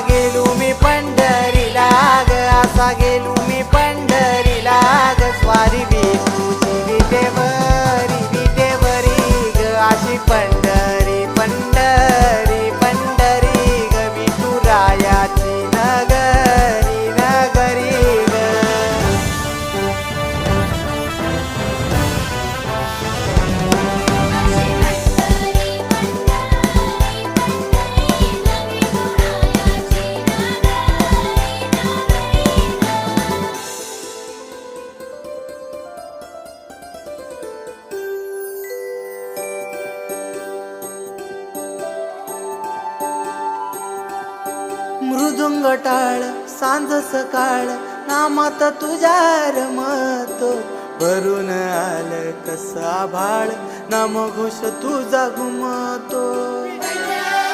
गेलो मी पंढरीला ग, असा गेलो मी पंढरीला ग, स्वारी विठूची विटेवरी विटेवरी ग, अशी पंढरी पंढरी पंढरी ग, विठुरायाची नगरी नगरी ग. मृदुंग टाळ सांज सकाळ नामात तुझ्या रमतो, भरून आलं कसा भाळ नामघोष तुझा घुमतो.